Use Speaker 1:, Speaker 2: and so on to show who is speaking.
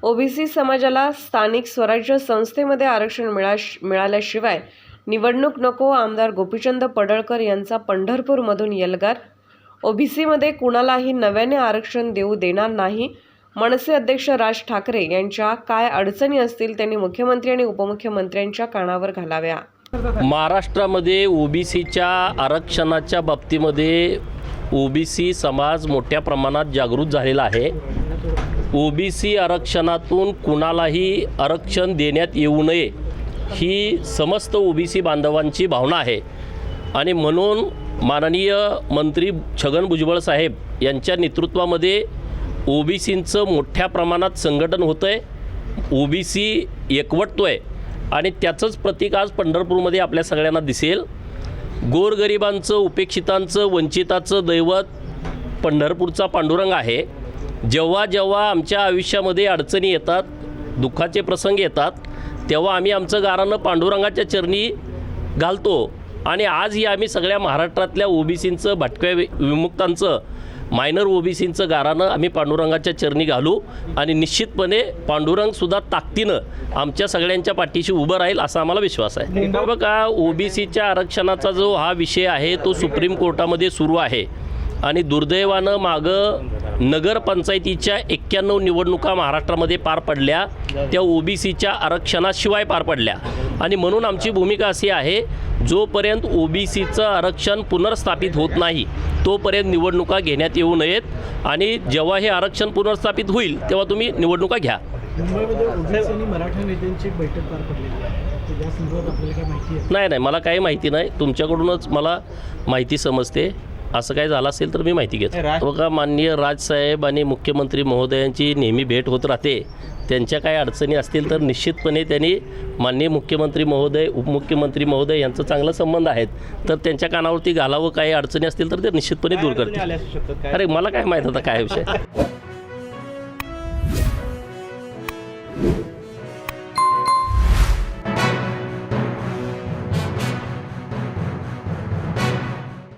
Speaker 1: OBC समाजाला स्थानिक स्वराज्य संस्थेमध्ये आरक्षण मिळाल्याशिवाय निवडणूक नको. आमदार गोपीचंद पडळकर यांचा पंढरपूरमधून एल्गार. ओबीसीमध्ये कुणालाही नव्याने आरक्षण देऊ देणार नाही. मनसे अध्यक्ष राज ठाकरे यांच्या काय अडचणी असतील त्यांनी मुख्यमंत्री आणि उपमुख्यमंत्र्यांच्या कानावर घालाव्या.
Speaker 2: महाराष्ट्रामध्ये ओबीसीच्या आरक्षणाच्या बाबतीमध्ये ओबीसी समाज मोठ्या प्रमाणात जागृत झालेला आहे. ओबीसी आरक्षणातून कुणालाही आरक्षण देण्यात येऊ नये ही समस्त ओबीसी बांधवांची भावना आहे आणि म्हणून माननीय मंत्री छगन भुजबळ साहेब यांच्या नेतृत्वामध्ये ओबीसींचं मोठ्या प्रमाणात संघटन होतं आहे. ओबीसी एकवटतो आहे आणि त्याचंच प्रतीक आज पंढरपूरमध्ये आपल्या सगळ्यांना दिसेल. गोरगरिबांचं, उपेक्षितांचं, वंचिताचं दैवत पंढरपूरचा पांडुरंग आहे. जेव्हा जेव्हा आमच्या आयुष्यामध्ये अडचणी येतात, दुःखाचे प्रसंग येतात, तेव्हा आम्ही आमचं गारानं पांडुरंगाच्या चरणी घालतो आणि आजही आम्ही सगळ्या महाराष्ट्रातल्या ओबीसींचं, भटक्या विमुक्तांचं, मायनर ओबीसींचं गारानं आम्ही पांडुरंगाच्या चरणी घालू आणि निश्चितपणे पांडुरंगसुद्धा ताकदीनं आमच्या सगळ्यांच्या पाठीशी उभं राहील असा आम्हाला विश्वास आहे. बघा, ओबीसीच्या आरक्षणाचा जो हा विषय आहे तो सुप्रीम कोर्टामध्ये सुरू आहे आणि दुर्दैवानं मागं नगरपंचायतीच्या 91 निवडणुका महाराष्ट्रामध्ये पार पडल्या, त्या ओबीसीच्या आरक्षणाशिवाय पार पडल्या आणि म्हणून आमची भूमिका अशी आहे, जोपर्यंत ओबीसीचं आरक्षण पुनर्स्थापित होत नाही तोपर्यंत निवडणुका घेण्यात येऊ नयेत आणि जेव्हा हे आरक्षण पुनर्स्थापित होईल तेव्हा तुम्ही निवडणुका घ्या.
Speaker 3: मुंबईमध्ये ओबीसी आणि मराठा नेत्यांची बैठक पार पडलेली आहे. या संदर्भात आपल्याला काय माहिती आहे?
Speaker 2: नाही, मला काही माहिती नाही. तुमच्याकडूनच मला माहिती समजते. असं काय झालं असेल तर मी माहिती घेतो. बघा, माननीय राजसाहेब आणि मुख्यमंत्री महोदयांची नेहमी भेट होत राहते. त्यांच्या काही अडचणी असतील तर निश्चितपणे त्यांनी माननीय मुख्यमंत्री महोदय, उपमुख्यमंत्री महोदय यांचं चांगलं संबंध आहेत तर त्यांच्या कानावरती घालावं. काही अडचणी असतील तर ते निश्चितपणे दूर करतील. अरे मला काय माहीत आता काय विषय.